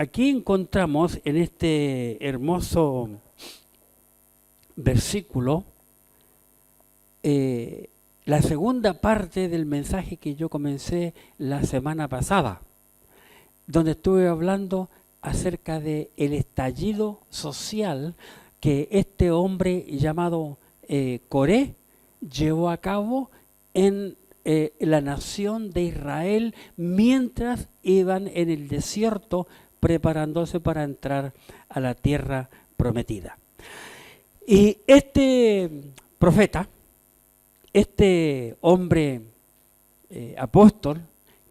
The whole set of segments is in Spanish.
aquí encontramos en este hermoso versículo la segunda parte del mensaje que yo comencé la semana pasada, donde estuve hablando acerca del estallido social que este hombre llamado Coré llevó a cabo en la nación de Israel mientras iban en el desierto preparándose para entrar a la tierra prometida. Y este profeta, este hombre apóstol,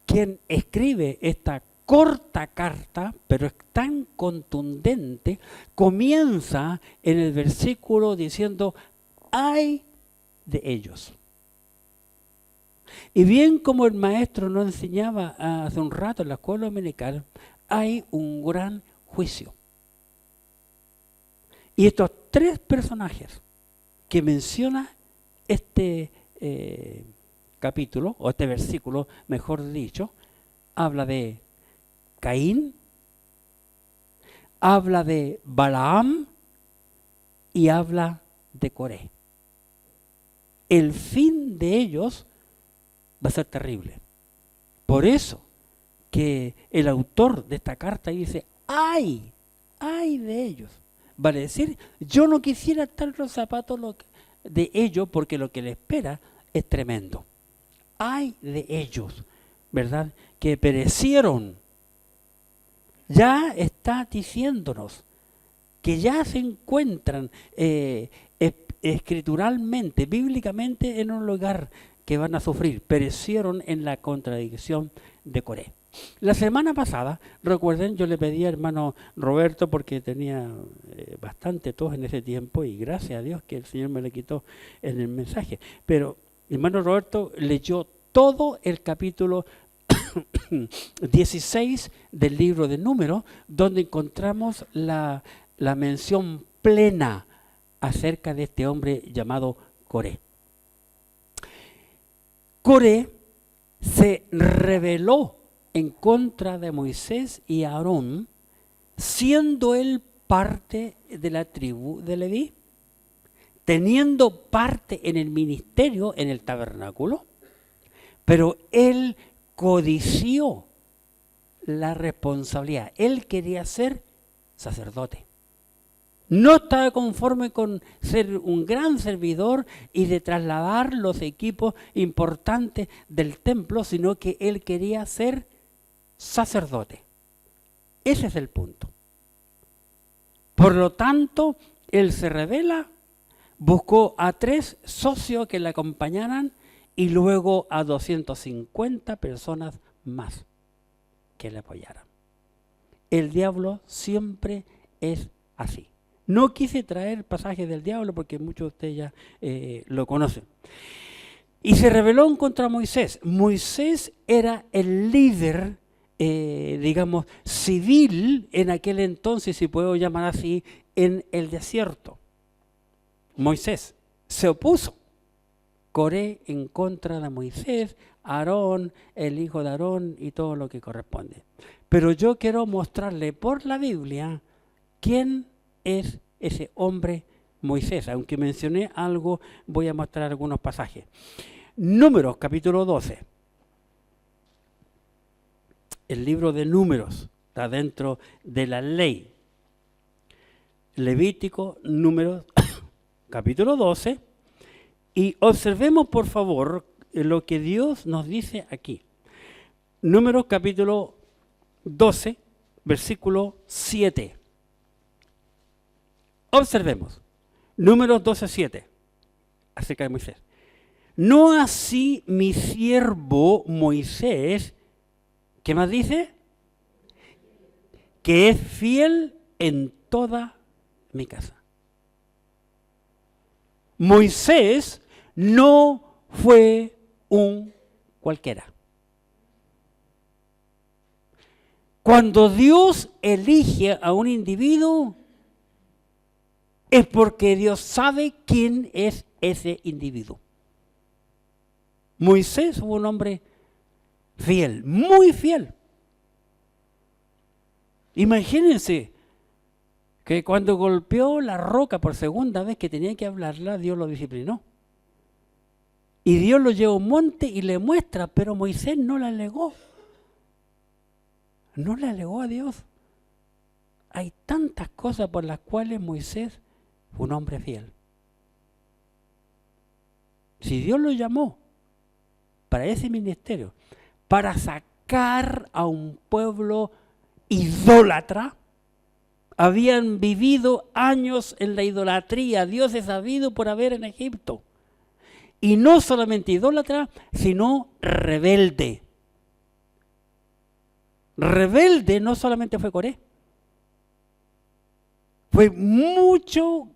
quien escribe esta corta carta, pero es tan contundente, comienza en el versículo diciendo: ¡ay de ellos! Y bien como el maestro nos enseñaba hace un rato en la escuela dominical, hay un gran juicio. Y estos tres personajes que menciona este capítulo, o este versículo, mejor dicho, habla de Caín, habla de Balaam y habla de Coré. El fin de ellos va a ser terrible. Por eso que el autor de esta carta dice: ¡ay! ¡ay de ellos! Vale decir, yo no quisiera estar en los zapatos de ellos, porque lo que les espera es tremendo. ¡Ay de ellos! ¿Verdad? Que perecieron. Ya está diciéndonos que ya se encuentran escrituralmente, bíblicamente, en un lugar que van a sufrir. Perecieron en la contradicción de Coré. La semana pasada, recuerden, yo le pedí a hermano Roberto, porque tenía bastante tos en ese tiempo, y gracias a Dios que el Señor me le quitó en el mensaje, pero hermano Roberto leyó todo el capítulo 16 del libro de Números, donde encontramos la mención plena acerca de este hombre llamado Coré. Coré se rebeló en contra de Moisés y Aarón, siendo él parte de la tribu de Leví, teniendo parte en el ministerio, en el tabernáculo, pero él codició la responsabilidad. Él quería ser sacerdote. No estaba conforme con ser un gran servidor y de trasladar los equipos importantes del templo, sino que él quería ser sacerdote. Ese es el punto. Por lo tanto, él se rebela, buscó a 3 socios que le acompañaran y luego a 250 personas más que le apoyaran. El diablo siempre es así. No quise traer pasajes del diablo porque muchos de ustedes ya lo conocen. Y se rebeló en contra de Moisés. Moisés era el líder, digamos, civil en aquel entonces, si puedo llamar así, en el desierto. Moisés se opuso. Coré en contra de Moisés, Aarón, el hijo de Aarón y todo lo que corresponde. Pero yo quiero mostrarle por la Biblia quién es ese hombre Moisés. Aunque mencioné algo, voy a mostrar algunos pasajes. Números, capítulo 12. El libro de Números está dentro de la ley. Levítico, Números, capítulo 12. Y observemos, por favor, lo que Dios nos dice aquí. Números, capítulo 12, versículo 7. Observemos. Números 12, 7. Acerca de Moisés. No así mi siervo Moisés, ¿qué más dice? Que es fiel en toda mi casa. Moisés no fue un cualquiera. Cuando Dios elige a un individuo, es porque Dios sabe quién es ese individuo. Moisés fue un hombre fiel, muy fiel. Imagínense que cuando golpeó la roca por segunda vez que tenía que hablarla, Dios lo disciplinó. Y Dios lo llevó a un monte y le muestra, pero Moisés no le alegó. No le alegó a Dios. Hay tantas cosas por las cuales Moisés fue un hombre fiel. Si Dios lo llamó para ese ministerio, para sacar a un pueblo idólatra, habían vivido años en la idolatría, Dios es sabido por haber en Egipto. Y no solamente idólatra, sino rebelde. Rebelde no solamente fue Coré, fue mucho,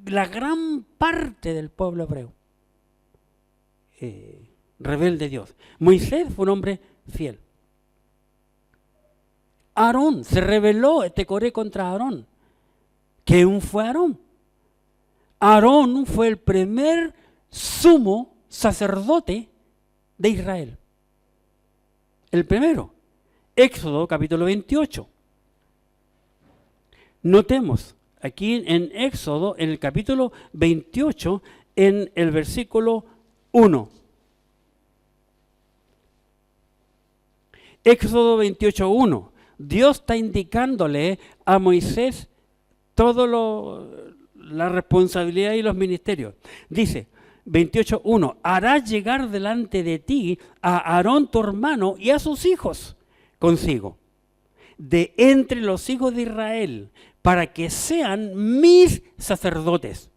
la gran parte del pueblo hebreo. Rebelde Dios. Moisés fue un hombre fiel. Aarón, se rebeló Coré contra Aarón. ¿Quién fue Aarón? Aarón fue el primer sumo sacerdote de Israel. El primero. Éxodo capítulo 28. Notemos aquí en Éxodo, en el capítulo 28, en el versículo 1. Éxodo 28, 1. Dios está indicándole a Moisés toda la responsabilidad y los ministerios. Dice, 28:1, harás llegar delante de ti a Aarón tu hermano y a sus hijos consigo, de entre los hijos de Israel, para que sean mis sacerdotes.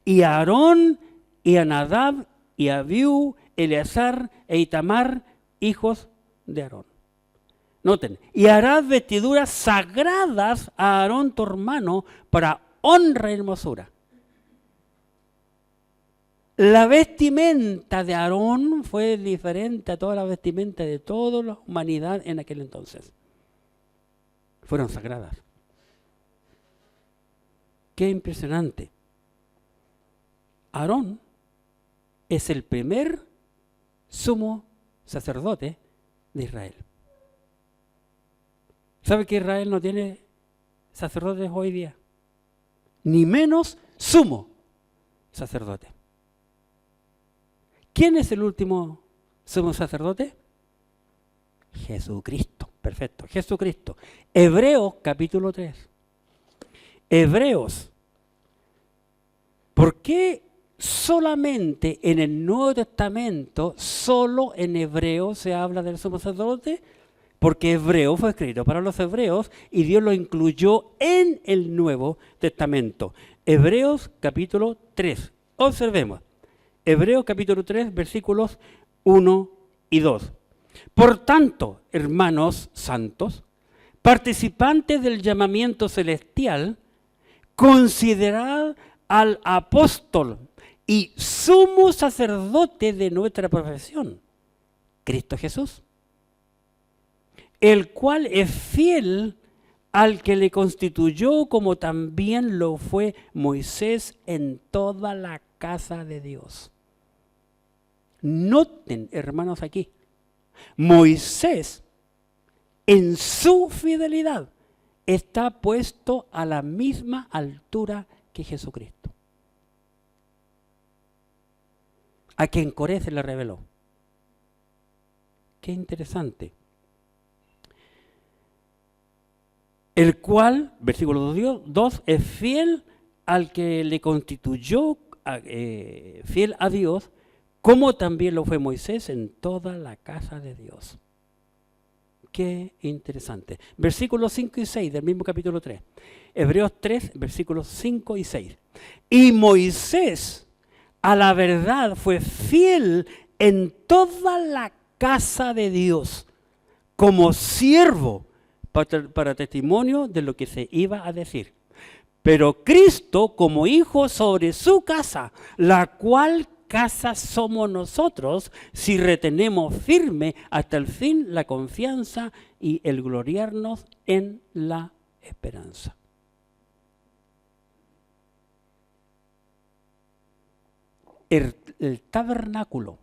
Y a Aarón y a Nadab y a Abiú, Eleazar e Itamar, hijos de Aarón. Noten, y harás vestiduras sagradas a Aarón tu hermano para honra y hermosura. La vestimenta de Aarón fue diferente a toda la vestimenta de toda la humanidad en aquel entonces. Fueron sagradas. Qué impresionante. Aarón es el primer sumo sacerdote de Israel. ¿Sabe que Israel no tiene sacerdotes hoy día? Ni menos sumo sacerdote. ¿Quién es el último sumo sacerdote? Jesucristo. Perfecto, Jesucristo. Hebreos capítulo 3. Hebreos. ¿Por qué solamente en el Nuevo Testamento, solo en Hebreos se habla del sumo sacerdote? Porque Hebreo fue escrito para los hebreos y Dios lo incluyó en el Nuevo Testamento. Hebreos capítulo 3. Observemos. Hebreos capítulo 3, versículos 1 y 2. Por tanto, hermanos santos, participantes del llamamiento celestial, considerad al apóstol y sumo sacerdote de nuestra profesión, Cristo Jesús, el cual es fiel al que le constituyó, como también lo fue Moisés en toda la casa de Dios. Noten, hermanos, aquí, Moisés en su fidelidad está puesto a la misma altura que Jesucristo, a quien Coré se le reveló. Qué interesante. El cual, versículo 2, es fiel al que le constituyó, fiel a Dios, como también lo fue Moisés en toda la casa de Dios. Qué interesante. Versículos 5 y 6 del mismo capítulo 3. Hebreos 3, versículos 5 y 6. Y Moisés, a la verdad, fue fiel en toda la casa de Dios, como siervo, para testimonio de lo que se iba a decir. Pero Cristo como hijo sobre su casa, la cual casa somos nosotros si retenemos firme hasta el fin la confianza y el gloriarnos en la esperanza. El tabernáculo,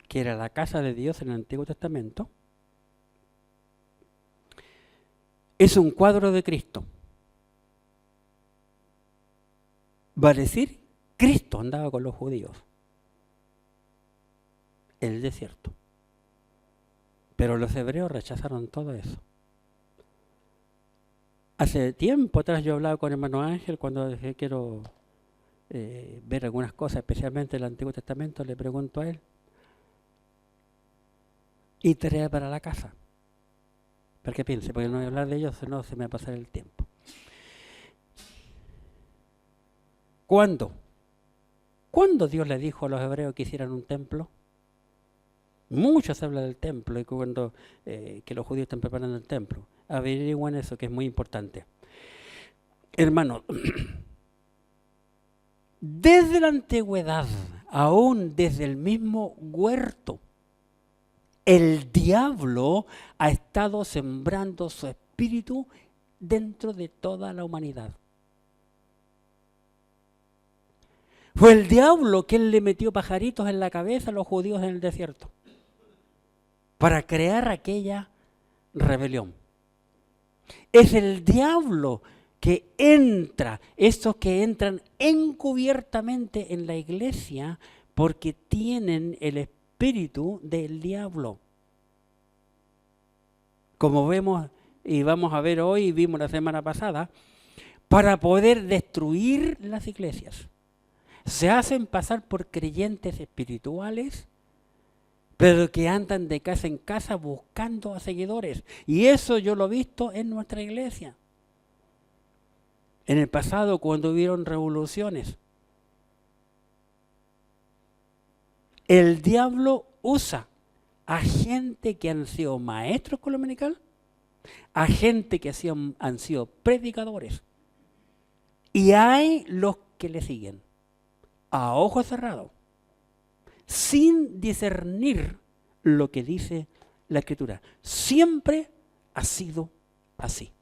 que era la casa de Dios en el Antiguo Testamento, es un cuadro de Cristo. Va a decir, Cristo andaba con los judíos en el desierto. Pero los hebreos rechazaron todo eso. Hace tiempo atrás yo hablaba con hermano Ángel cuando dije quiero ver algunas cosas, especialmente el Antiguo Testamento, le pregunto a él. Y tarea para la casa. ¿Para qué piense? Porque no voy a hablar de ellos, no se me va a pasar el tiempo. ¿Cuándo? ¿Cuándo Dios le dijo a los hebreos que hicieran un templo? Mucho se habla del templo y cuando que los judíos están preparando el templo. Averigüen eso, que es muy importante. Hermano, desde la antigüedad, aún desde el mismo huerto, el diablo ha estado sembrando su espíritu dentro de toda la humanidad. Fue el diablo quien le metió pajaritos en la cabeza a los judíos en el desierto para crear aquella rebelión. Es el diablo que entra, esos que entran encubiertamente en la iglesia porque tienen el espíritu del diablo. Como vemos y vamos a ver hoy y vimos la semana pasada, para poder destruir las iglesias. Se hacen pasar por creyentes espirituales, pero que andan de casa en casa buscando a seguidores. Y eso yo lo he visto en nuestra iglesia. En el pasado, cuando hubieron revoluciones, el diablo usa a gente que han sido maestros con lo dominical, a gente que han sido predicadores. Y hay los que le siguen, a ojos cerrados, sin discernir lo que dice la Escritura. Siempre ha sido así.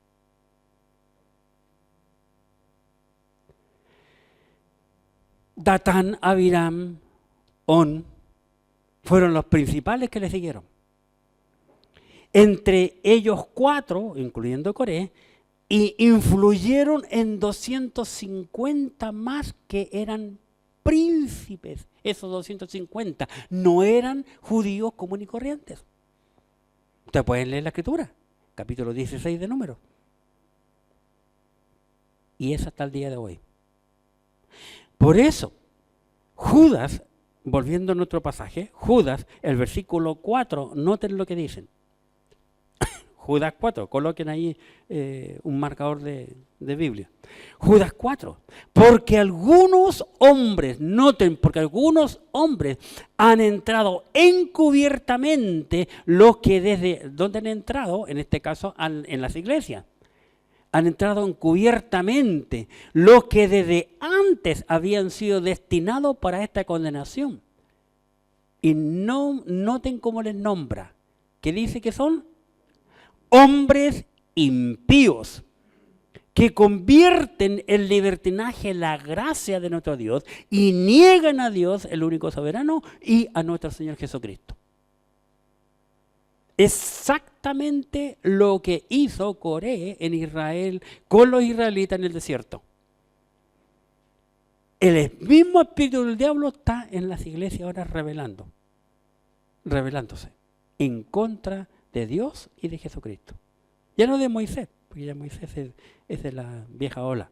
Datán, Abiram, On fueron los principales que le siguieron. Entre ellos 4, incluyendo Coré, y influyeron en 250 más que eran príncipes. Esos 250 no eran judíos comunes y corrientes. Ustedes pueden leer la Escritura, capítulo 16 de Números. Y es hasta el día de hoy. Por eso, Judas, volviendo a nuestro pasaje, Judas, el versículo 4, noten lo que dicen. Judas 4, coloquen ahí un marcador de Biblia. Judas 4, porque algunos hombres, noten, porque algunos hombres han entrado encubiertamente, los que desde, ¿dónde han entrado? En este caso, en las iglesias. Han entrado encubiertamente los que desde antes habían sido destinados para esta condenación. Y no noten cómo les nombra, que dice que son hombres impíos, que convierten en libertinaje la gracia de nuestro Dios y niegan a Dios, el único soberano, y a nuestro Señor Jesucristo. Exactamente lo que hizo Coré en Israel con los israelitas en el desierto. El mismo espíritu del diablo está en las iglesias ahora rebelándose en contra de Dios y de Jesucristo. Ya no de Moisés, porque ya Moisés es de la vieja ola.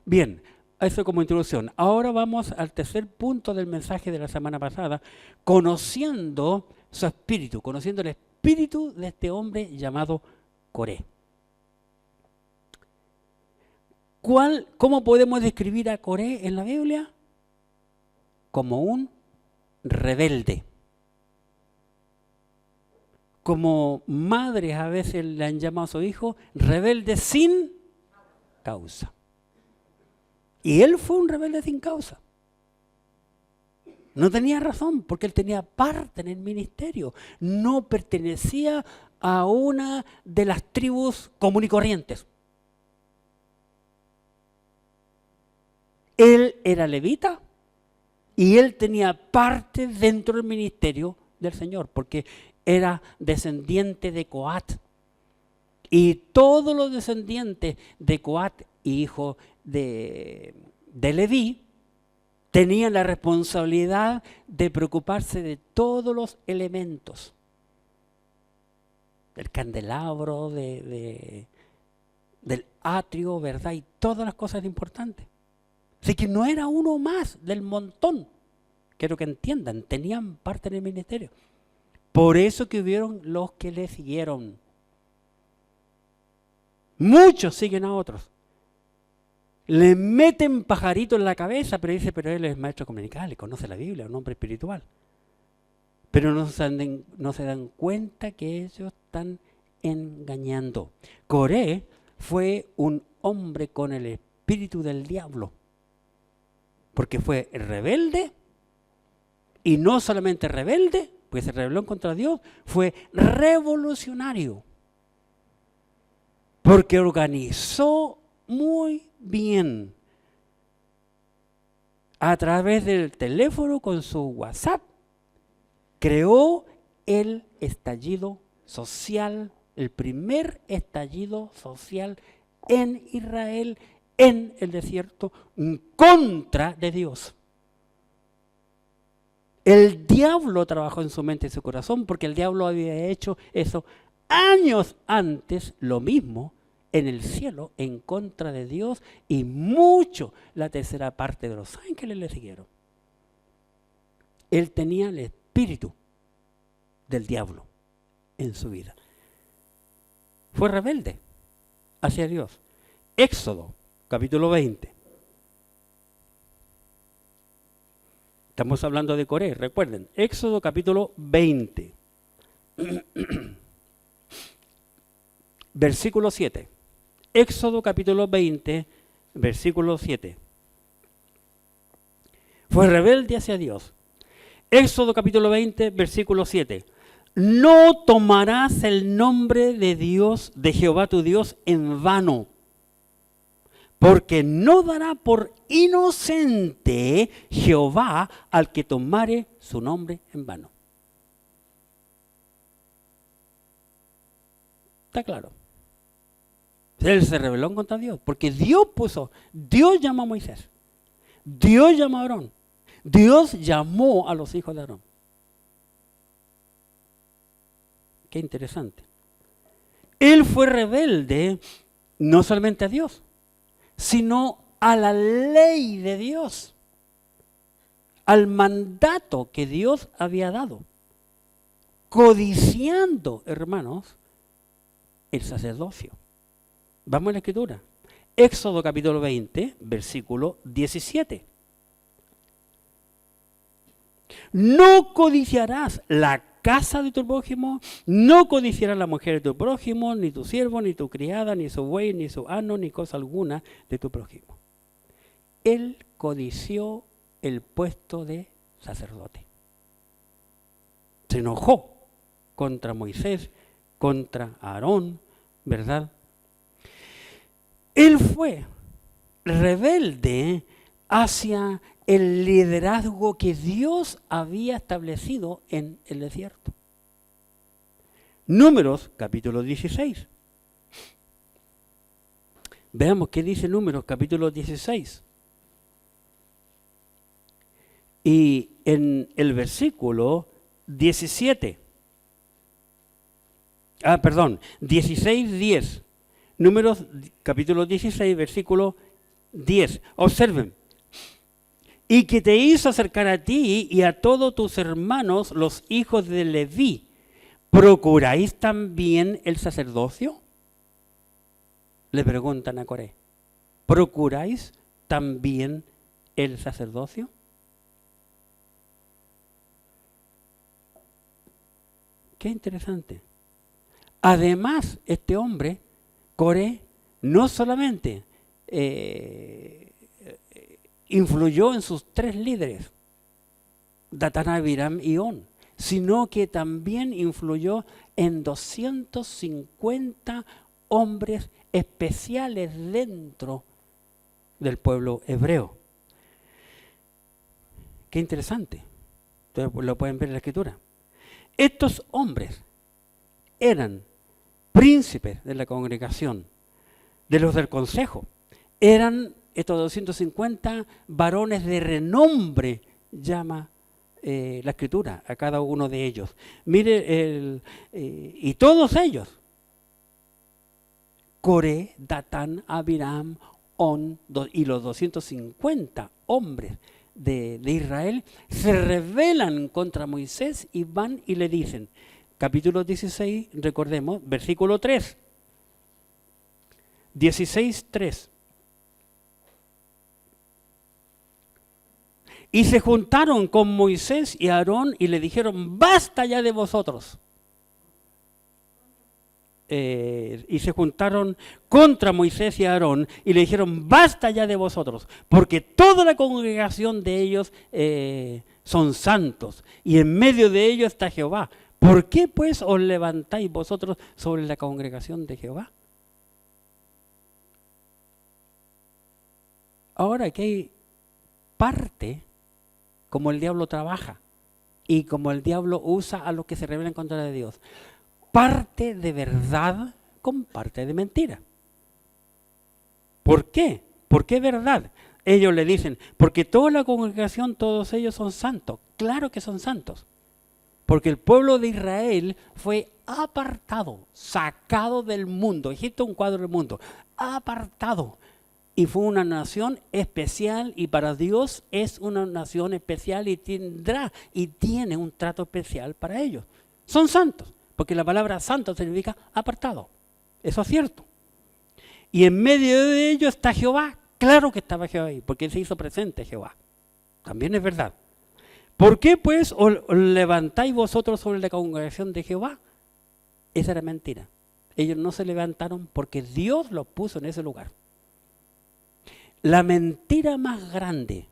Bien, eso como introducción. Ahora vamos al tercer punto del mensaje de la semana pasada, conociendo su espíritu, conociendo el espíritu de este hombre llamado Coré. ¿Cómo podemos describir a Coré en la Biblia? Como un rebelde. Como madres a veces le han llamado a su hijo rebelde sin causa. Y él fue un rebelde sin causa. No tenía razón, porque él tenía parte en el ministerio. No pertenecía a una de las tribus comunes y corrientes. Él era levita y él tenía parte dentro del ministerio del Señor, porque era descendiente de Coat. Y todos los descendientes de Coat, hijo de Leví, tenían la responsabilidad de preocuparse de todos los elementos. Del candelabro, del atrio, ¿verdad? Y todas las cosas importantes. Así que no era uno más del montón. Quiero que entiendan, tenían parte en el ministerio. Por eso que hubieron los que le siguieron. Muchos siguen a otros. Le meten pajarito en la cabeza, pero dice, pero él es maestro comunicable, y conoce la Biblia, un hombre espiritual. Pero no se dan cuenta que ellos están engañando. Coré fue un hombre con el espíritu del diablo, porque fue rebelde, y no solamente rebelde, pues se rebeló contra Dios, fue revolucionario, porque organizó muy bien a través del teléfono con su WhatsApp, creó el estallido social, el primer estallido social en Israel, en el desierto, en contra de Dios. El diablo trabajó en su mente y su corazón, porque el diablo había hecho eso años antes, lo mismo en el cielo, en contra de Dios, y mucho la tercera parte de los ángeles le siguieron. Él tenía el espíritu del diablo en su vida. Fue rebelde hacia Dios. Éxodo, capítulo 20. Estamos hablando de Coré, recuerden. Éxodo, capítulo 20. Versículo 7. Éxodo, capítulo 20, versículo 7. Fue rebelde hacia Dios. Éxodo, capítulo 20, versículo 7. No tomarás el nombre de Dios, de Jehová tu Dios, en vano, porque no dará por inocente Jehová al que tomare su nombre en vano. ¿Está claro? Él se rebeló contra Dios, porque Dios llamó a Moisés, Dios llamó a Aarón, Dios llamó a los hijos de Aarón. Qué interesante. Él fue rebelde no solamente a Dios, sino a la ley de Dios, al mandato que Dios había dado, codiciando, hermanos, el sacerdocio. Vamos a la escritura. Éxodo capítulo 20, versículo 17. No codiciarás la casa de tu prójimo, no codiciarás la mujer de tu prójimo, ni tu siervo, ni tu criada, ni su buey, ni su asno, ni cosa alguna de tu prójimo. Él codició el puesto de sacerdote. Se enojó contra Moisés, contra Aarón, ¿verdad? Él fue rebelde hacia el liderazgo que Dios había establecido en el desierto. Números, capítulo 16. Veamos qué dice Números, capítulo 16. Y en el versículo 17. 16:10. Números, capítulo 16, versículo 10. Observen. Y que te hizo acercar a ti y a todos tus hermanos, los hijos de Leví. ¿Procuráis también el sacerdocio? Le preguntan a Coré. ¿Procuráis también el sacerdocio? Qué interesante. Además, este hombre, Coré, no solamente influyó en sus tres líderes, Datán, Abiram y On, sino que también influyó en 250 hombres especiales dentro del pueblo hebreo. Qué interesante. Ustedes lo pueden ver en la escritura. Estos hombres eran príncipes de la congregación, de los del consejo. Eran estos 250 varones de renombre, llama la Escritura a cada uno de ellos. Mire, y todos ellos, Coré, Datán, Abiram, On, y los 250 hombres de Israel se rebelan contra Moisés y van y le dicen, capítulo 16, recordemos, versículo 3, 16:3. Y se juntaron con Moisés y Aarón y le dijeron, basta ya de vosotros. Y se juntaron contra Moisés y Aarón y le dijeron, basta ya de vosotros, porque toda la congregación de ellos son santos, y en medio de ellos está Jehová. ¿Por qué pues os levantáis vosotros sobre la congregación de Jehová? Ahora que hay parte como el diablo trabaja y como el diablo usa a los que se rebelan contra de Dios. Parte de verdad con parte de mentira. ¿Por qué? ¿Por qué verdad? Ellos le dicen, porque toda la congregación, todos ellos son santos. Claro que son santos. Porque el pueblo de Israel fue apartado, sacado del mundo. Egipto es un cuadro del mundo. Apartado. Y fue una nación especial, y para Dios es una nación especial y tendrá y tiene un trato especial para ellos. Son santos, porque la palabra santo significa apartado. Eso es cierto. Y en medio de ellos está Jehová. Claro que estaba Jehová ahí, porque se hizo presente Jehová. También es verdad. ¿Por qué pues os levantáis vosotros sobre la congregación de Jehová? Esa era mentira. Ellos no se levantaron porque Dios los puso en ese lugar. La mentira más grande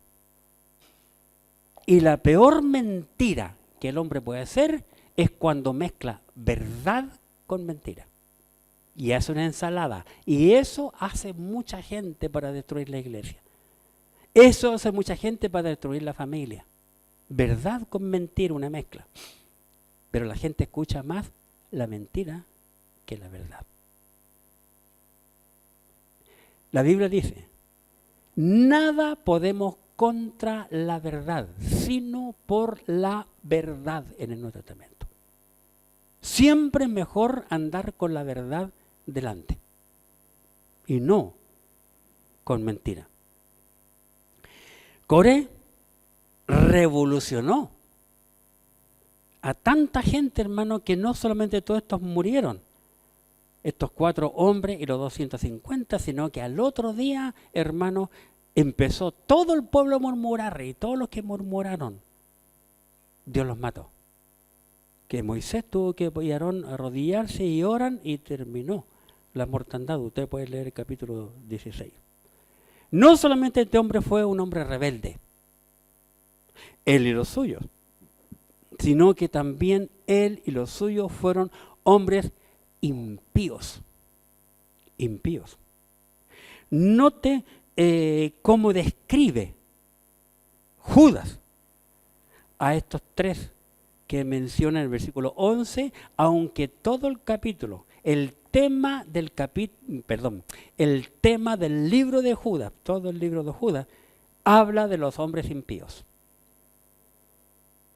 y la peor mentira que el hombre puede hacer es cuando mezcla verdad con mentira. Y hace una ensalada. Y eso hace mucha gente para destruir la iglesia. Eso hace mucha gente para destruir la familia. Verdad con mentira, una mezcla. Pero la gente escucha más la mentira que la verdad. La Biblia dice, nada podemos contra la verdad, sino por la verdad en el Nuevo Testamento. Siempre es mejor andar con la verdad delante y no con mentira. Coré revolucionó a tanta gente, hermano, que no solamente todos estos murieron, estos 4 hombres y los 250, sino que al otro día, hermano, empezó todo el pueblo a murmurar, y todos los que murmuraron, Dios los mató. Que Moisés tuvo que y Aarón arrodillarse y oran, y terminó la mortandad. Usted puede leer el capítulo 16. No solamente este hombre fue un hombre rebelde, él y los suyos, sino que también él y los suyos fueron hombres impíos. Impíos. Note cómo describe Judas a estos 3 que menciona en el versículo 11, aunque todo el capítulo, el tema del libro de Judas, todo el libro de Judas, habla de los hombres impíos.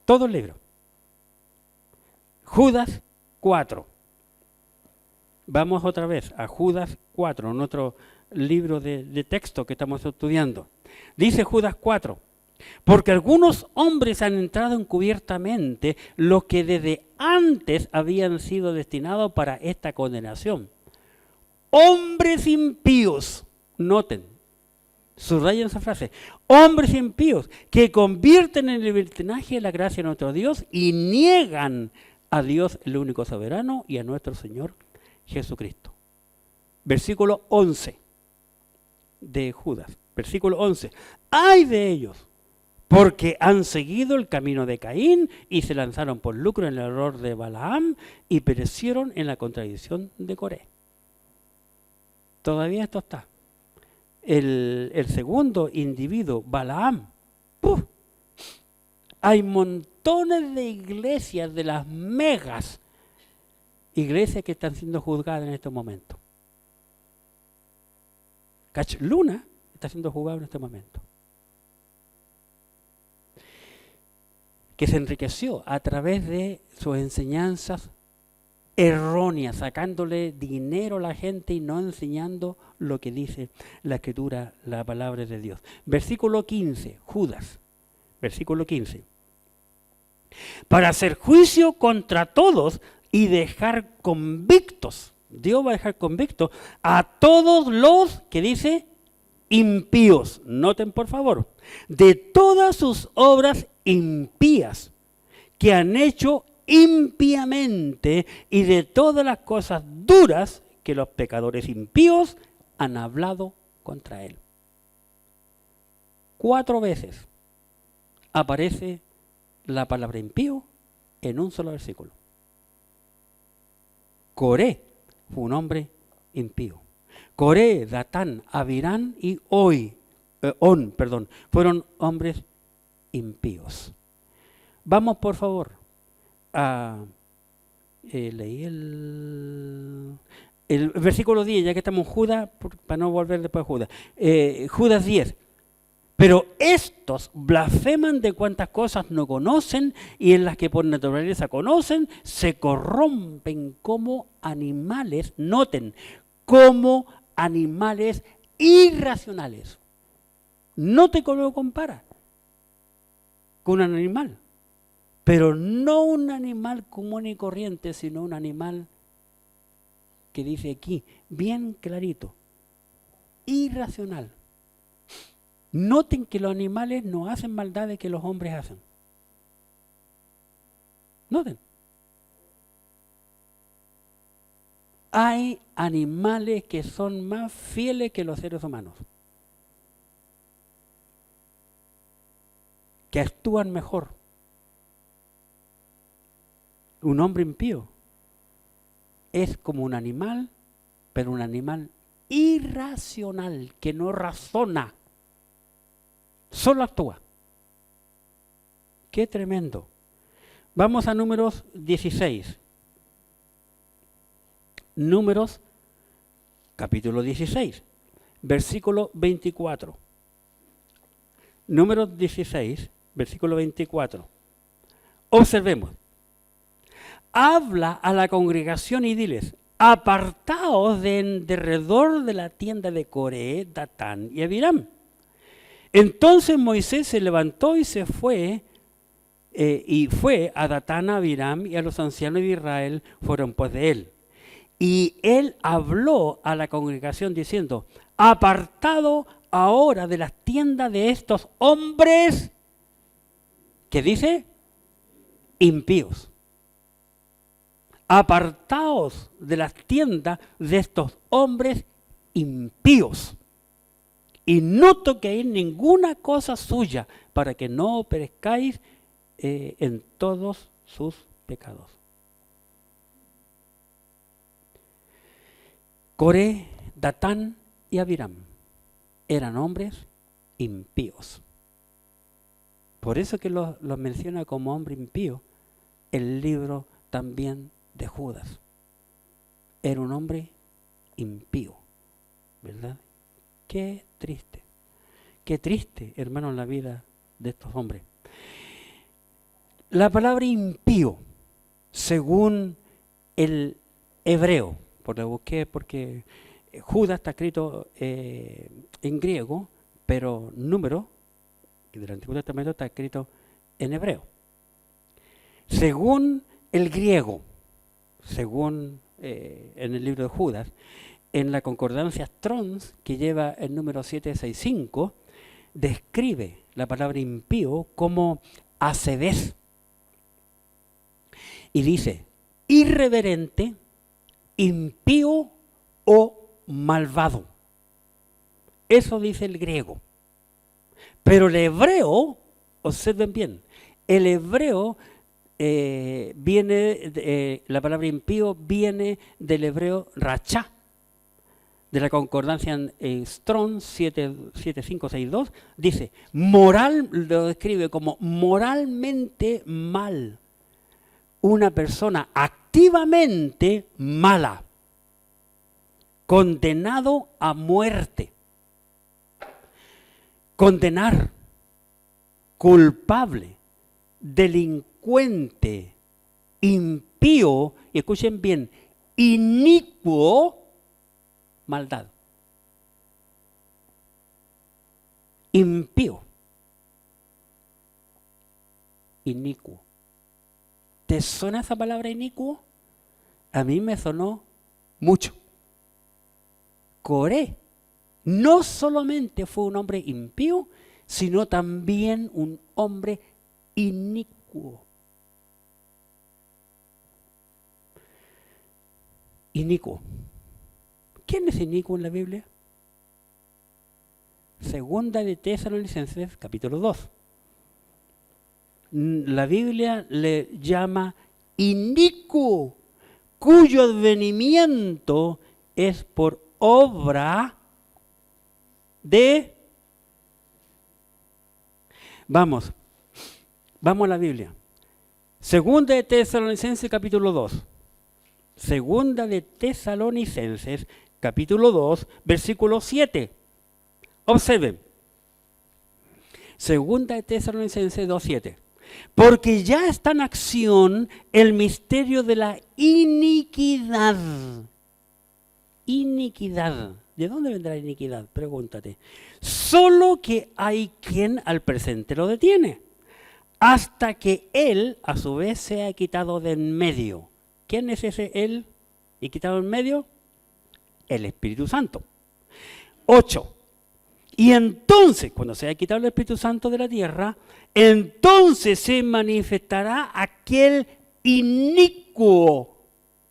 Todo el libro. Judas 4. Vamos otra vez a Judas 4, en otro libro de texto que estamos estudiando. Dice Judas 4, porque algunos hombres han entrado encubiertamente, los que desde antes habían sido destinados para esta condenación. Hombres impíos, noten, subrayen esa frase, hombres impíos que convierten en libertinaje la gracia de nuestro Dios y niegan a Dios el único soberano y a nuestro Señor Jesucristo. Versículo 11 de Judas, versículo 11. ¡Ay de ellos! Porque han seguido el camino de Caín y se lanzaron por lucro en el error de Balaam y perecieron en la contradicción de Coré. Todavía esto está. El segundo individuo, Balaam. ¡Puf! Hay montones de iglesias de las megas iglesias que están siendo juzgadas en estos momentos. Luna está siendo juzgado en este momento. Que se enriqueció a través de sus enseñanzas erróneas, sacándole dinero a la gente y no enseñando lo que dice la Escritura, la palabra de Dios. Versículo 15, Judas, versículo 15. Para hacer juicio contra todos y dejar convictos, Dios va a dejar convictos a todos los, que dice, impíos. Noten por favor, de todas sus obras impías que han hecho impíamente y de todas las cosas duras que los pecadores impíos han hablado contra él. 4 veces aparece la palabra impío en un solo versículo. Coré fue un hombre impío. Coré, Datán, Abirán y On fueron hombres impíos. Vamos por favor a leí el versículo 10, ya que estamos en Judas, para no volver después a Judas. Judas 10. Pero estos blasfeman de cuantas cosas no conocen y en las que por naturaleza conocen, se corrompen como animales, noten, como animales irracionales. Note cómo lo compara con un animal, pero no un animal común y corriente, sino un animal que dice aquí, bien clarito, irracional. Noten que los animales no hacen maldades que los hombres hacen. Noten. Hay animales que son más fieles que los seres humanos, que actúan mejor. Un hombre impío es como un animal, pero un animal irracional, que no razona, solo actúa. ¡Qué tremendo! Vamos a Números 16. Números, capítulo 16, versículo 24. Números 16, versículo 24. Observemos. Habla a la congregación y diles, apartaos de derredor de la tienda de Coré, Datán y Abiram. Entonces Moisés se levantó y se fue, a Datán, a Abiram y a los ancianos de Israel, fueron pues de él. Y él habló a la congregación diciendo, apartado ahora de las tiendas de estos hombres, ¿qué dice? Impíos. Apartaos de las tiendas de estos hombres impíos. Y no toquéis ninguna cosa suya, para que no perezcáis en todos sus pecados. Coré, Datán y Abiram eran hombres impíos. Por eso que los menciona como hombre impío el libro también de Judas. Era un hombre impío, ¿verdad? Qué triste, hermano, la vida de estos hombres. La palabra impío, según el hebreo, porque lo busqué porque Judas está escrito en griego, pero Número, del Antiguo Testamento, está escrito en hebreo. Según el griego, según en el libro de Judas, en la concordancia Strong, que lleva el número 765, describe la palabra impío como hacedez. Y dice, irreverente, impío o malvado. Eso dice el griego. Pero el hebreo, observen bien, el hebreo la palabra impío viene del hebreo rachá, de la concordancia en Strong 7562, dice, lo describe como moralmente mal, una persona activamente mala, condenado a muerte. Condenar, culpable, delincuente, impío, y escuchen bien, inicuo, maldad. Impío, inicuo. ¿Te suena esa palabra inicuo? A mí me sonó mucho. Coré no solamente fue un hombre impío, sino también un hombre inicuo. Inicuo. ¿Quién es inicuo en la Biblia? Segunda de Tesalonicenses, capítulo 2. La Biblia le llama inicuo, cuyo advenimiento es por obra de... Vamos a la Biblia. Segunda de Tesalonicenses, capítulo 2. Segunda de Tesalonicenses, capítulo 2, versículo 7. Observen. Segunda de Tesalonicenses 2:7. Porque ya está en acción el misterio de la iniquidad. Iniquidad. ¿De dónde vendrá la iniquidad? Pregúntate. Solo que hay quien al presente lo detiene, hasta que él a su vez sea quitado de en medio. ¿Quién es ese él y quitado en medio? El Espíritu Santo. 8. Y entonces, cuando sea quitado el Espíritu Santo de la tierra, entonces se manifestará aquel inicuo.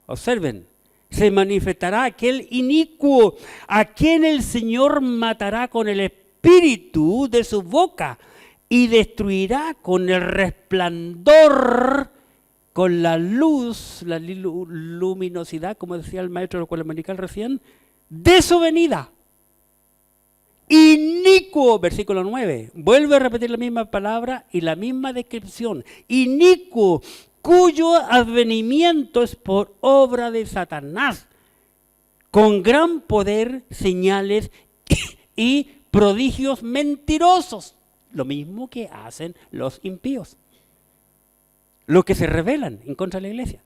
Observen, se manifestará aquel inicuo, a quien el Señor matará con el espíritu de su boca y destruirá con el resplandor, con la luz, la luminosidad, como decía el maestro de la escuela dominical recién, de su venida. Inicuo, versículo 9, vuelve a repetir la misma palabra y la misma descripción. Inicuo, cuyo advenimiento es por obra de Satanás, con gran poder, señales y prodigios mentirosos. Lo mismo que hacen los impíos, los que se rebelan en contra de la iglesia.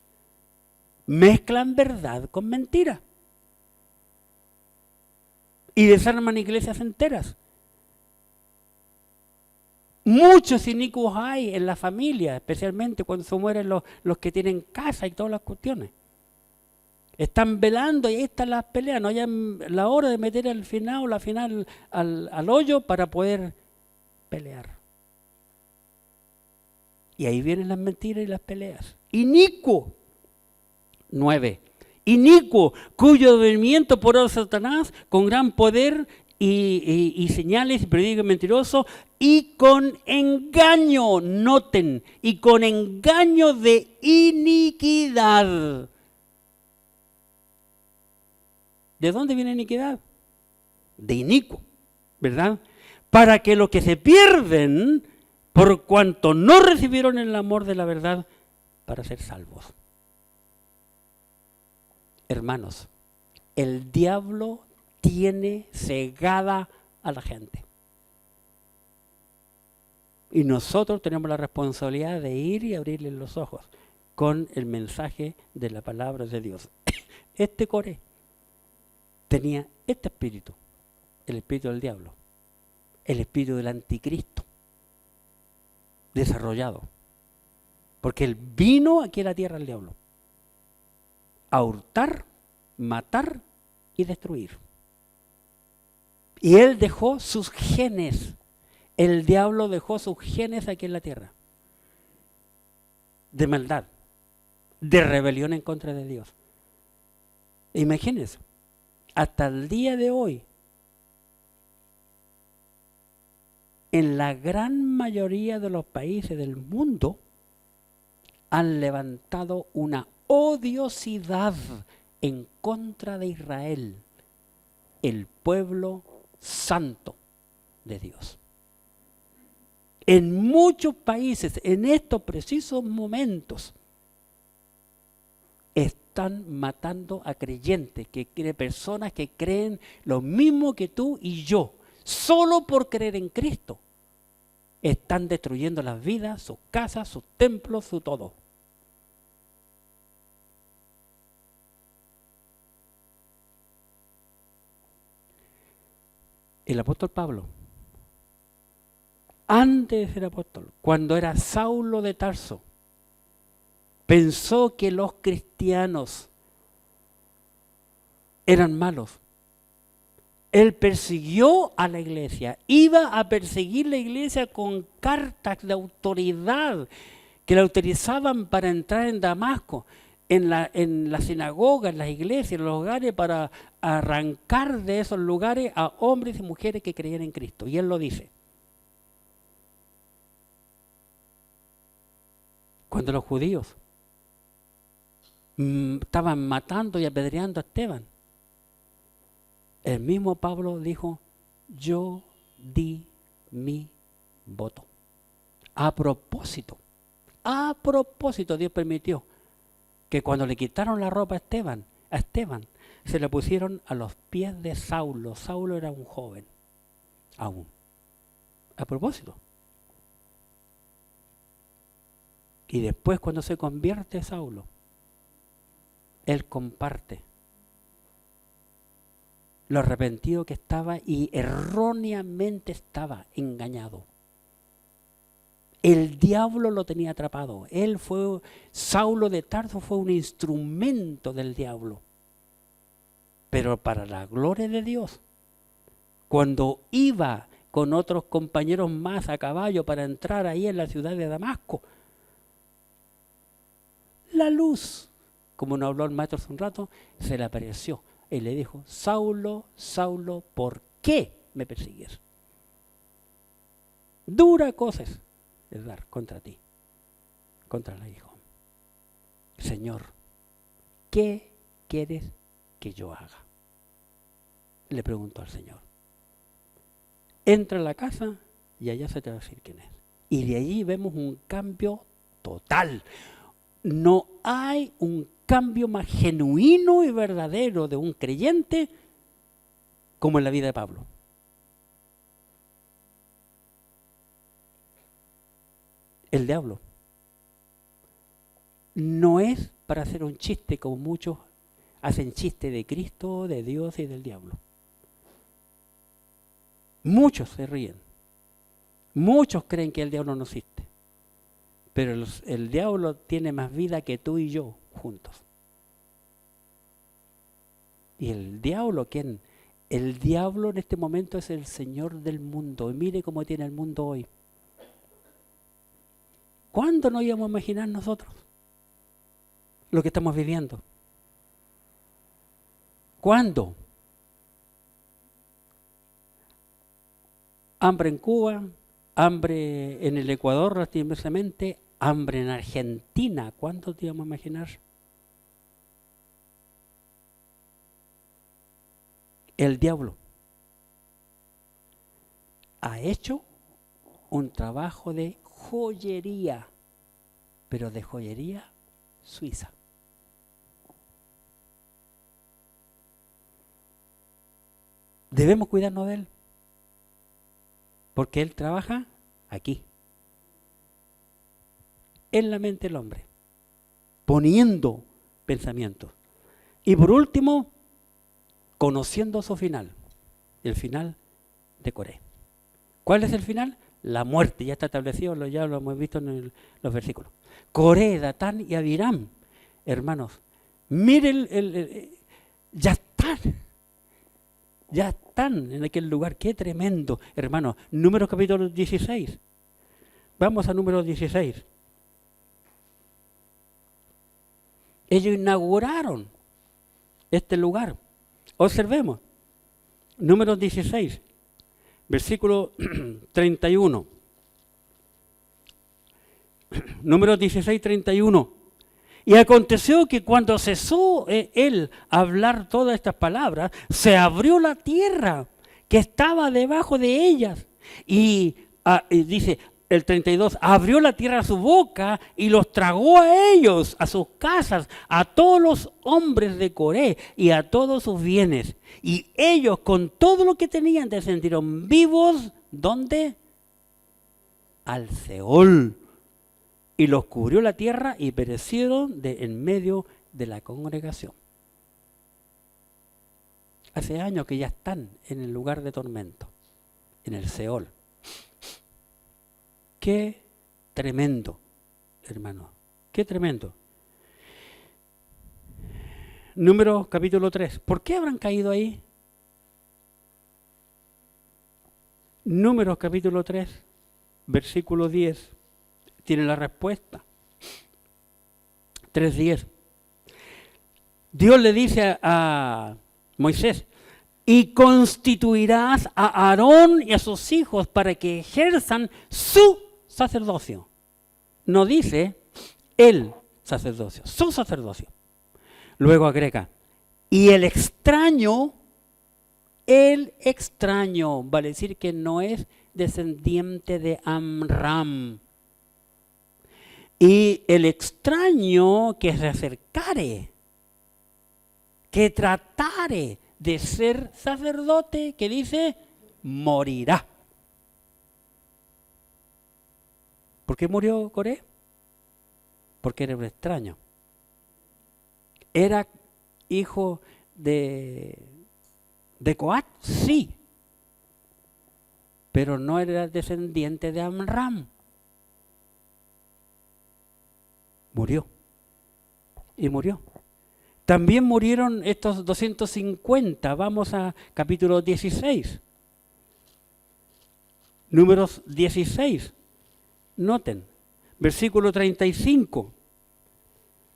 Mezclan verdad con mentira. Y desarman iglesias enteras. Muchos inicuos hay en la familia, especialmente cuando se mueren los que tienen casa y todas las cuestiones. Están velando y ahí están las peleas. No hay la hora de meter al final o la final al hoyo para poder pelear. Y ahí vienen las mentiras y las peleas. Inicuo. 9. Inicuo, cuyo advenimiento por obra de Satanás, con gran poder y señales y prodigios mentirosos, y con engaño, noten, y con engaño de iniquidad. ¿De dónde viene iniquidad? De inicuo, ¿verdad? Para que los que se pierden, por cuanto no recibieron el amor de la verdad, para ser salvos. Hermanos, el diablo tiene cegada a la gente. Y nosotros tenemos la responsabilidad de ir y abrirles los ojos con el mensaje de la palabra de Dios. Este Coré tenía este espíritu, el espíritu del diablo, el espíritu del anticristo, desarrollado. Porque él vino aquí a la tierra, el diablo, a hurtar, matar y destruir. Y él dejó sus genes. El diablo dejó sus genes aquí en la tierra. De maldad, de rebelión en contra de Dios. Imagínense, hasta el día de hoy, en la gran mayoría de los países del mundo, han levantado una odiosidad en contra de Israel, el pueblo santo de Dios. En muchos países, en estos precisos momentos, están matando a creyentes, personas que creen lo mismo que tú y yo, solo por creer en Cristo. Están destruyendo las vidas, sus casas, sus templos, su todo. El apóstol Pablo, antes de ser apóstol, cuando era Saulo de Tarso, pensó que los cristianos eran malos. Él persiguió a la iglesia, iba a perseguir la iglesia con cartas de autoridad que la autorizaban para entrar en Damasco, en la sinagoga, en las iglesias, en los hogares, para arrancar de esos lugares a hombres y mujeres que creían en Cristo. Y él lo dice. Cuando los judíos estaban matando y apedreando a Esteban, el mismo Pablo dijo, yo di mi voto. A propósito, Dios permitió que cuando le quitaron la ropa a Esteban, se la pusieron a los pies de Saulo. Saulo era un joven, aún. A propósito. Y después, cuando se convierte Saulo, él comparte lo arrepentido que estaba y erróneamente estaba engañado. El diablo lo tenía atrapado. Saulo de Tarso fue un instrumento del diablo. Pero para la gloria de Dios, cuando iba con otros compañeros más a caballo para entrar ahí en la ciudad de Damasco, la luz, como nos habló el maestro hace un rato, se le apareció. Y le dijo, Saulo, Saulo, ¿por qué me persigues? Dura cosa es dar contra ti, contra el Hijo. Señor, ¿qué quieres que yo haga? Le preguntó al Señor. Entra a la casa y allá se te va a decir quién es. Y de allí vemos un cambio total. No hay un cambio más genuino y verdadero de un creyente como en la vida de Pablo. El diablo no es para hacer un chiste como muchos hacen chiste de Cristo, de Dios y del diablo. Muchos se ríen. Muchos creen que el diablo no existe. Pero el diablo tiene más vida que tú y yo juntos. ¿Y el diablo quién? El diablo en este momento es el señor del mundo. Y mire cómo tiene el mundo hoy. ¿Cuándo nos íbamos a imaginar nosotros lo que estamos viviendo? ¿Cuándo? Hambre en Cuba, hambre en el Ecuador, lastimosamente, hambre en Argentina. ¿Cuándo te íbamos a imaginar? El diablo ha hecho un trabajo de joyería, pero de joyería suiza. Debemos cuidarnos de él, porque él trabaja aquí, en la mente del hombre, poniendo pensamientos. Y por último, conociendo su final, el final de Coré. ¿Cuál es el final? La muerte, ya está establecido, ya lo hemos visto en los versículos. Coré, Datán y Abiram, hermanos, miren, ya están en aquel lugar, qué tremendo, hermanos. Números capítulo 16, vamos a Números 16. Ellos inauguraron este lugar. Observemos, Números 16, versículo 31. Números 16, 31. Y aconteció que cuando cesó él a hablar todas estas palabras, se abrió la tierra que estaba debajo de ellas. Y dice, el 32, abrió la tierra su boca y los tragó a ellos, a sus casas, a todos los hombres de Coré y a todos sus bienes. Y ellos con todo lo que tenían descendieron vivos, ¿dónde? Al Seol. Y los cubrió la tierra y perecieron en medio de la congregación. Hace años que ya están en el lugar de tormento, en el Seol. Qué tremendo, hermano, qué tremendo. Números capítulo 3. ¿Por qué habrán caído ahí? Números capítulo 3, versículo 10, tiene la respuesta. 3:10. Dios le dice a Moisés, y constituirás a Aarón y a sus hijos para que ejerzan su sacerdocio. No dice el sacerdocio, su sacerdocio. Luego agrega, y el extraño, vale decir que no es descendiente de Amram. Y el extraño que se acercare, que tratare de ser sacerdote, que dice, morirá. ¿Por qué murió Coré? Porque era un extraño. ¿Era hijo de Coat? Sí. Pero no era descendiente de Amram. Murió. Y murió. También murieron estos 250. Vamos a capítulo 16. Números 16. Noten, versículo 35.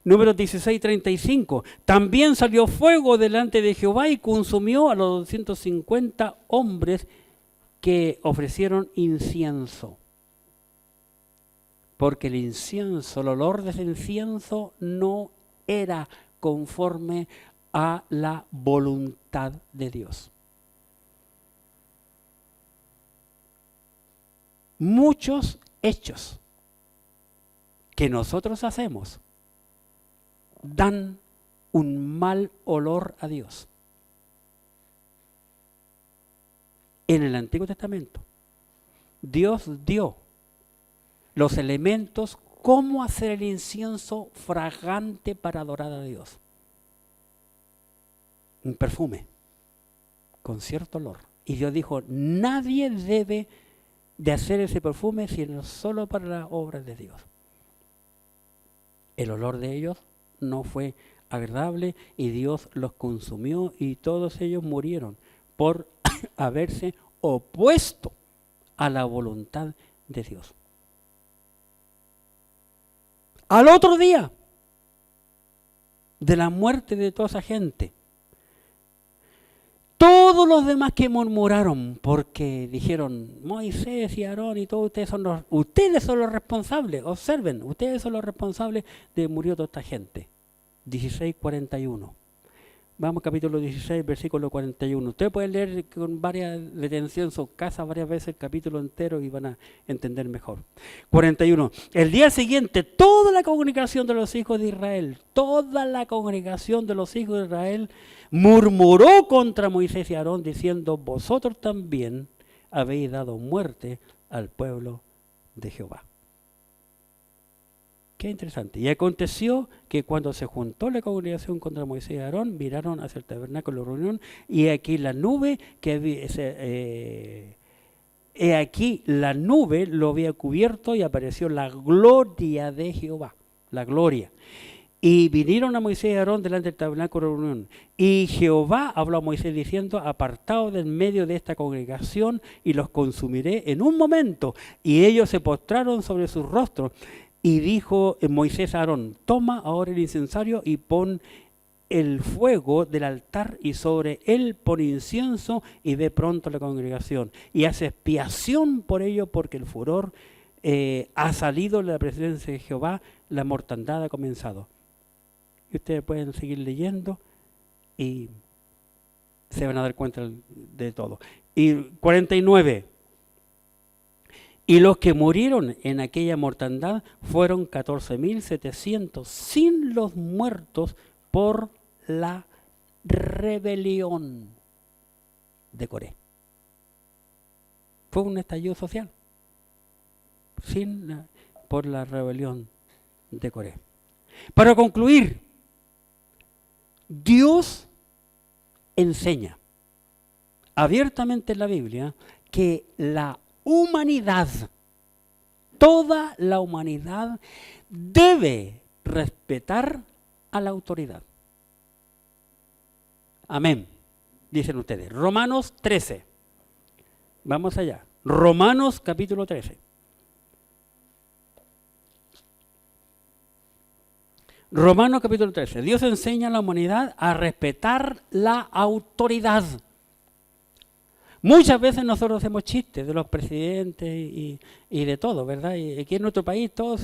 Números 16, 35. También salió fuego delante de Jehová y consumió a los 250 hombres que ofrecieron incienso. Porque el incienso, el olor de ese incienso no era conforme a la voluntad de Dios. Muchos hechos que nosotros hacemos dan un mal olor a Dios. En el Antiguo Testamento, Dios dio los elementos cómo hacer el incienso fragante para adorar a Dios. Un perfume con cierto olor. Y Dios dijo, nadie debe de hacer ese perfume sino solo para las obras de Dios. El olor de ellos no fue agradable y Dios los consumió y todos ellos murieron por haberse opuesto a la voluntad de Dios. Al otro día de la muerte de toda esa gente, todos los demás que murmuraron porque dijeron, Moisés y Aarón y todos ustedes son los responsables, observen, ustedes son los responsables de murió toda esta gente. 16:41. Vamos capítulo 16, versículo 41. Ustedes pueden leer con varias detención en su casa varias veces el capítulo entero y van a entender mejor. 41. El día siguiente, toda la congregación de los hijos de Israel, murmuró contra Moisés y Aarón diciendo, vosotros también habéis dado muerte al pueblo de Jehová. Qué interesante. Y aconteció que cuando se juntó la congregación contra Moisés y Aarón, miraron hacia el tabernáculo de reunión, y aquí la nube la nube lo había cubierto y apareció la gloria de Jehová, la gloria. Y vinieron a Moisés y Aarón delante del tabernáculo de reunión. Y Jehová habló a Moisés diciendo, apartaos del medio de esta congregación y los consumiré en un momento. Y ellos se postraron sobre sus rostros. Y dijo Moisés a Aarón, toma ahora el incensario y pon el fuego del altar y sobre él pon incienso y ve pronto a la congregación. Y hace expiación por ello porque el furor ha salido de la presencia de Jehová, la mortandad ha comenzado. Y ustedes pueden seguir leyendo y se van a dar cuenta de todo. Y 49. Y los que murieron en aquella mortandad fueron 14.700, sin los muertos por la rebelión de Coré. Fue un estallido social por la rebelión de Coré. Para concluir, Dios enseña abiertamente en la Biblia que la humanidad, toda la humanidad debe respetar a la autoridad. Amén, dicen ustedes. Romanos 13. Vamos allá. Romanos capítulo 13. Romanos capítulo 13. Dios enseña a la humanidad a respetar la autoridad. Muchas veces nosotros hacemos chistes de los presidentes y de todo, ¿verdad? Y aquí en nuestro país todos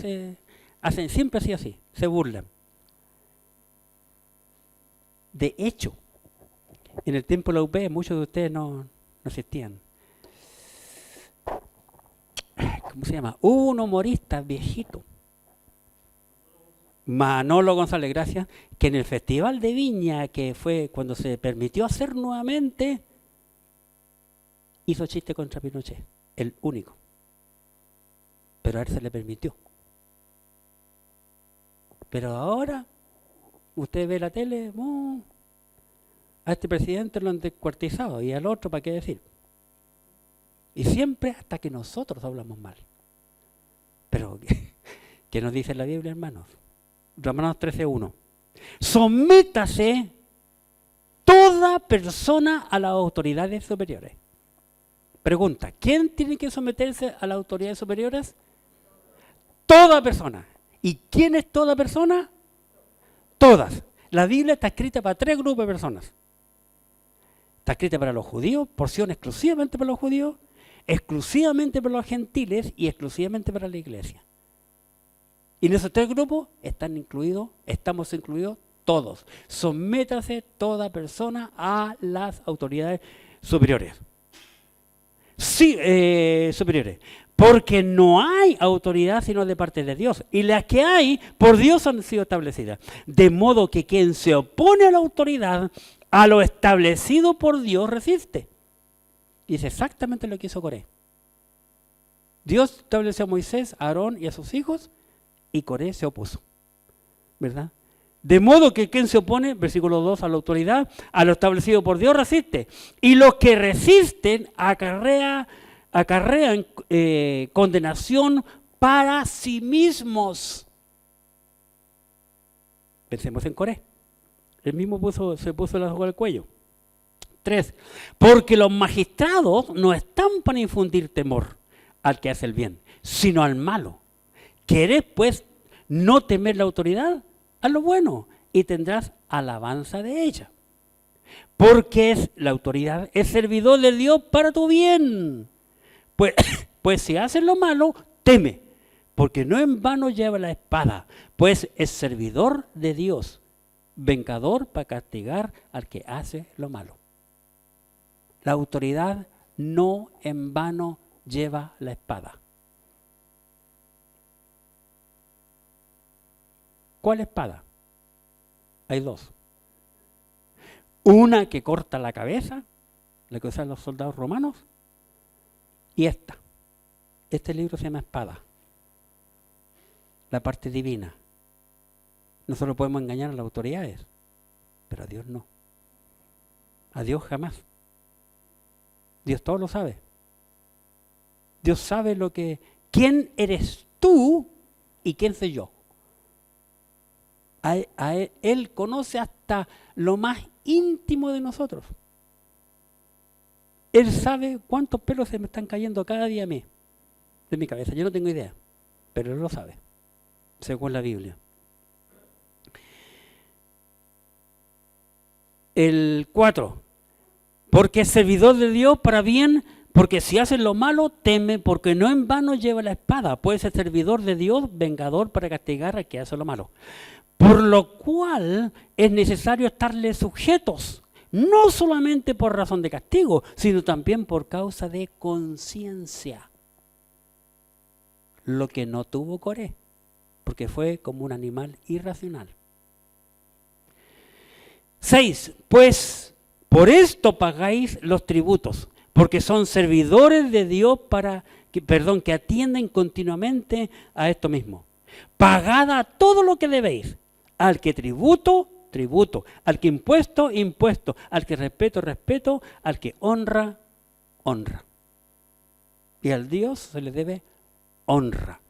siempre así, se burlan. De hecho, en el tiempo de la UP muchos de ustedes no existían. ¿Cómo se llama? Hubo un humorista viejito, Manolo González, gracias, que en el Festival de Viña, que fue cuando se permitió hacer nuevamente, hizo chiste contra Pinochet, el único. Pero a él se le permitió. Pero ahora, usted ve la tele, a este presidente lo han descuartizado y al otro, ¿para qué decir? Y siempre hasta que nosotros hablamos mal. Pero, ¿qué nos dice la Biblia, hermanos? Romanos 13:1. Sométase toda persona a las autoridades superiores. Pregunta, ¿quién tiene que someterse a las autoridades superiores? Toda persona. ¿Y quién es toda persona? Todas. La Biblia está escrita para 3 grupos de personas. Está escrita para los judíos, porción exclusivamente para los judíos, exclusivamente para los gentiles y exclusivamente para la iglesia. Y en esos 3 grupos estamos incluidos todos. Sométase toda persona a las autoridades superiores. Sí, superiores. Porque no hay autoridad sino de parte de Dios. Y las que hay, por Dios han sido establecidas. De modo que quien se opone a la autoridad, a lo establecido por Dios, resiste. Y es exactamente lo que hizo Coré. Dios estableció a Moisés, a Aarón y a sus hijos, y Coré se opuso. ¿Verdad? De modo que quien se opone, versículo 2, a la autoridad, a lo establecido por Dios, resiste. Y los que resisten acarrean condenación para sí mismos. Pensemos en Coré. Él mismo se puso la soga al cuello. 3. Porque los magistrados no están para infundir temor al que hace el bien, sino al malo. ¿Querés, pues, no temer la autoridad? Haz lo bueno y tendrás alabanza de ella. Porque la autoridad es servidor de Dios para tu bien. Pues si haces lo malo, teme, porque no en vano lleva la espada, pues es servidor de Dios, vengador para castigar al que hace lo malo. La autoridad no en vano lleva la espada. ¿Cuál espada? Hay 2. Una que corta la cabeza, la que usan los soldados romanos, y esta. Este libro se llama Espada. La parte divina. Nosotros podemos engañar a las autoridades, pero a Dios no. A Dios jamás. Dios todo lo sabe. Dios sabe quién eres tú y quién soy yo. Él conoce hasta lo más íntimo de nosotros. Él sabe cuántos pelos se me están cayendo cada día a mí, de mi cabeza. Yo no tengo idea, pero Él lo sabe, según la Biblia. El 4. Porque es servidor de Dios para bien, porque si haces lo malo, teme, porque no en vano lleva la espada. Puede ser servidor de Dios, vengador para castigar al que hace lo malo. Por lo cual es necesario estarle sujetos, no solamente por razón de castigo, sino también por causa de conciencia. lo que no tuvo Coré, porque fue como un animal irracional. 6. Pues por esto pagáis los tributos, porque son servidores de Dios que atienden continuamente a esto mismo. Pagad todo lo que debéis. Al que tributo, tributo. Al que impuesto, impuesto. Al que respeto, respeto. Al que honra, honra. Y al Dios se le debe honra.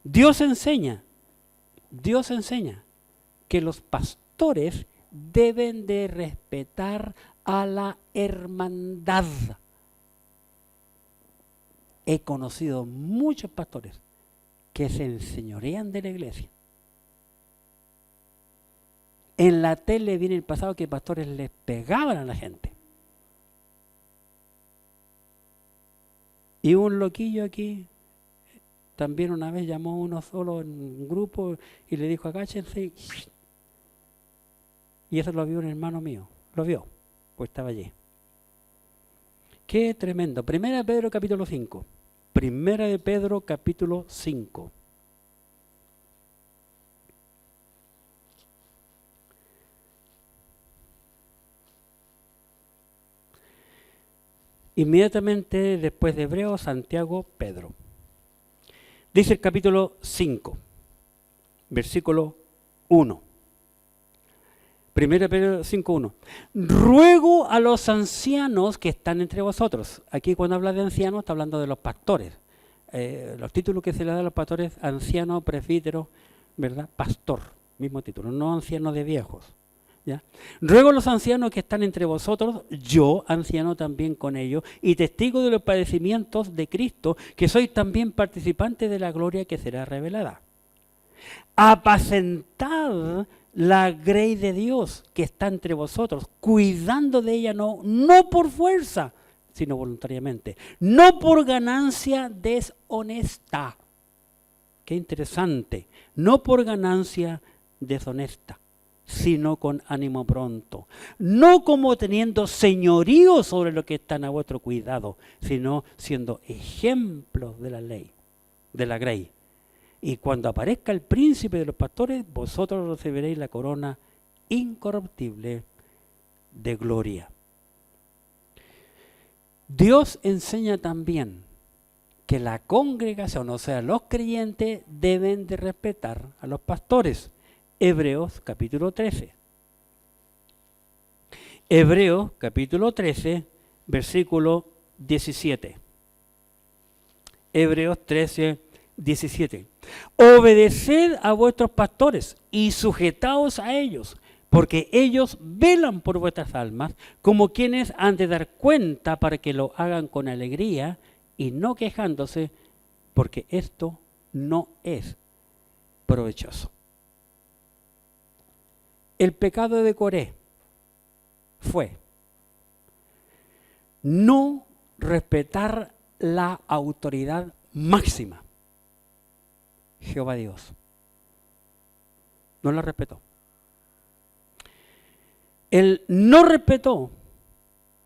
Dios enseña que los pastores deben de respetar a la hermandad. He conocido muchos pastores que se enseñorean de la iglesia. En la tele viene el pasado que pastores les pegaban a la gente. Y un loquillo aquí también una vez llamó a uno solo en un grupo y le dijo: agáchense. Y eso lo vio un hermano mío. Lo vio, pues estaba allí. Qué tremendo. Primera de Pedro capítulo 5. Primera de Pedro capítulo 5. Inmediatamente después de Hebreos, Santiago, Pedro. Dice el capítulo 5, versículo 1. Primera Pedro 5:1. Ruego a los ancianos que están entre vosotros. Aquí cuando habla de ancianos está hablando de los pastores. Los títulos que se le dan a los pastores: anciano, presbítero, ¿verdad? Pastor, mismo título, no anciano de viejos. ¿Ya? Ruego a los ancianos que están entre vosotros, yo, anciano también con ellos, y testigo de los padecimientos de Cristo, que sois también participantes de la gloria que será revelada. Apacentad la grey de Dios que está entre vosotros, cuidando de ella no por fuerza, sino voluntariamente, no por ganancia deshonesta. Qué interesante, no por ganancia deshonesta, sino con ánimo pronto, no como teniendo señorío sobre lo que están a vuestro cuidado, sino siendo ejemplos de la ley, de la grey. Y cuando aparezca el príncipe de los pastores, vosotros recibiréis la corona incorruptible de gloria. Dios enseña también que la congregación, o sea, los creyentes, deben de respetar a los pastores. Hebreos capítulo 13. Hebreos capítulo 13, versículo 17. Hebreos 13, 17. Obedeced a vuestros pastores y sujetaos a ellos, porque ellos velan por vuestras almas, como quienes han de dar cuenta, para que lo hagan con alegría y no quejándose, porque esto no es provechoso. El pecado de Coré fue no respetar la autoridad máxima, Jehová Dios. No la respetó. Él no respetó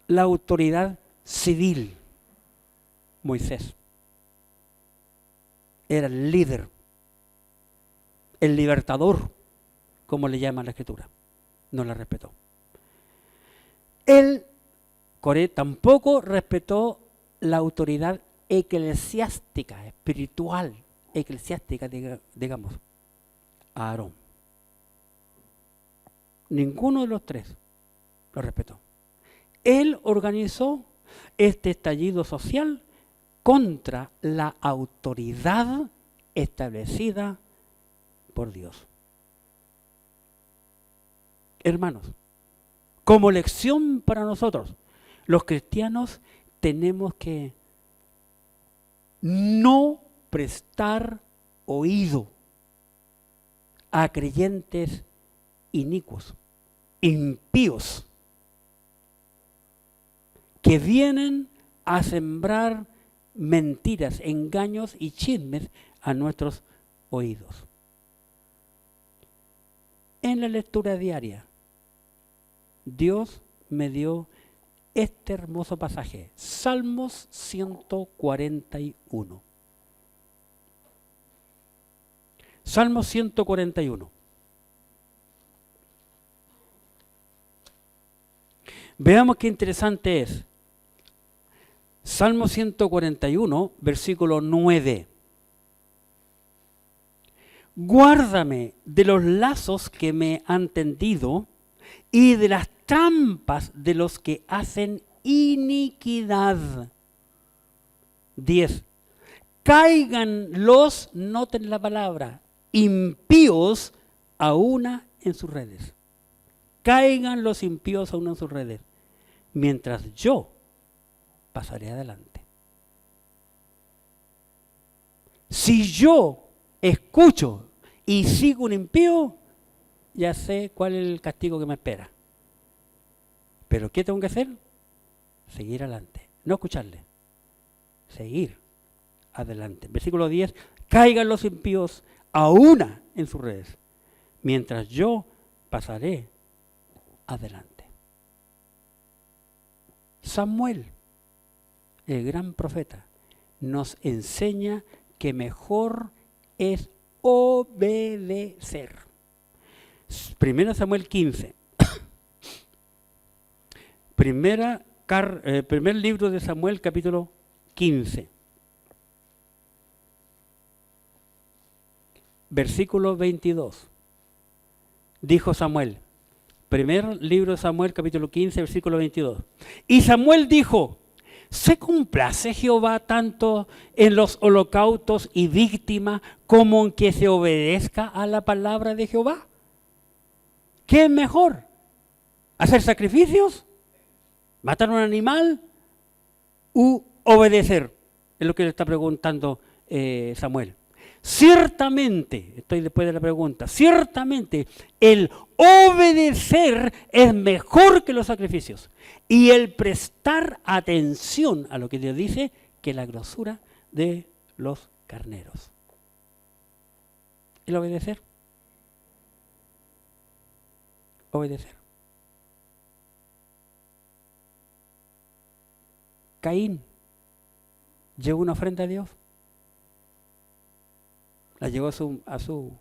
la autoridad civil, Moisés. Era el líder, el libertador, como le llama la Escritura. No la respetó. Coré, tampoco respetó la autoridad eclesiástica, espiritual, eclesiástica, digamos, a Aarón. Ninguno de los tres lo respetó. Él organizó este estallido social contra la autoridad establecida por Dios. Hermanos, como lección para nosotros, los cristianos tenemos que no prestar oído a creyentes inicuos, impíos, que vienen a sembrar mentiras, engaños y chismes a nuestros oídos. En la lectura diaria, Dios me dio este hermoso pasaje, Salmos 141. Salmo 141. Veamos qué interesante es. Salmo 141, versículo 9. Guárdame de los lazos que me han tendido y de las trampas de los que hacen iniquidad. 10. Caigan los, noten la palabra, impíos a una en sus redes. Caigan los impíos a una en sus redes, mientras yo pasaré adelante. Si yo escucho y sigo un impío, ya sé cuál es el castigo que me espera. Pero ¿qué tengo que hacer? Seguir adelante, no escucharle, seguir adelante. Versículo 10, caigan los impíos a una en sus redes, mientras yo pasaré adelante. Samuel, el gran profeta, nos enseña que mejor es obedecer. Primero Samuel 15. Primer libro de Samuel, capítulo 15. Versículo 22. Dijo Samuel, primer libro de Samuel, capítulo 15, versículo 22. Y Samuel dijo, ¿se complace Jehová tanto en los holocaustos y víctimas como en que se obedezca a la palabra de Jehová? ¿Qué es mejor? ¿Hacer sacrificios? ¿Matar un animal? ¿U obedecer? Es lo que le está preguntando Samuel. Ciertamente, estoy después de la pregunta, ciertamente el obedecer es mejor que los sacrificios y el prestar atención a lo que Dios dice que la grosura de los carneros. El obedecer. Obedecer. Caín llevó una ofrenda a Dios. La llevó a su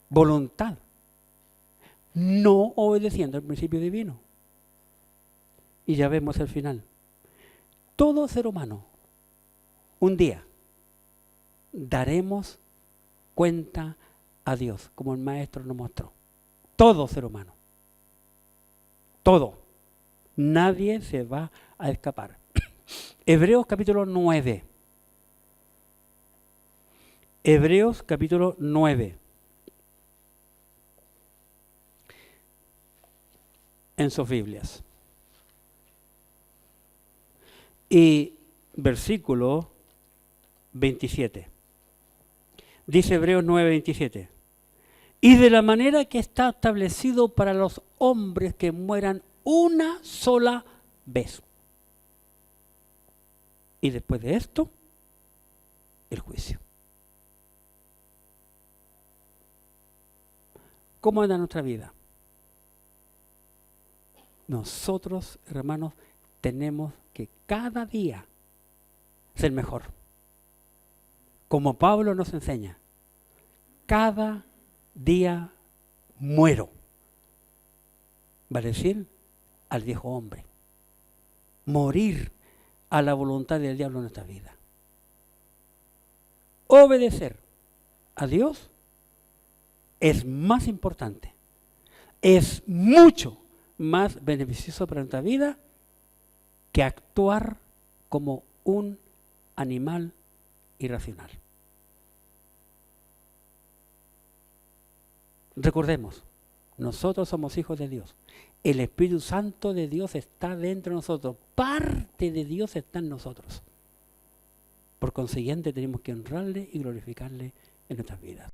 voluntad, no obedeciendo al principio divino. Y ya vemos el final. Todo ser humano, un día, daremos cuenta a Dios, como el Maestro nos mostró. Todo ser humano. Todo. Nadie se va a escapar. Hebreos capítulo 9. Hebreos capítulo 9. En sus Biblias. Y versículo 27. Dice Hebreos 9, 27. Y de la manera que está establecido para los hombres que mueran una sola vez. Y después de esto, el juicio. ¿Cómo anda nuestra vida? Nosotros, hermanos, tenemos que cada día ser mejor. Como Pablo nos enseña, cada día muero. Vale decir, al viejo hombre. Morir a la voluntad del diablo en nuestra vida. Obedecer a Dios es más importante, es mucho más beneficioso para nuestra vida que actuar como un animal irracional. Recordemos, nosotros somos hijos de Dios. El Espíritu Santo de Dios está dentro de nosotros. Parte de Dios está en nosotros. Por consiguiente, tenemos que honrarle y glorificarle en nuestras vidas.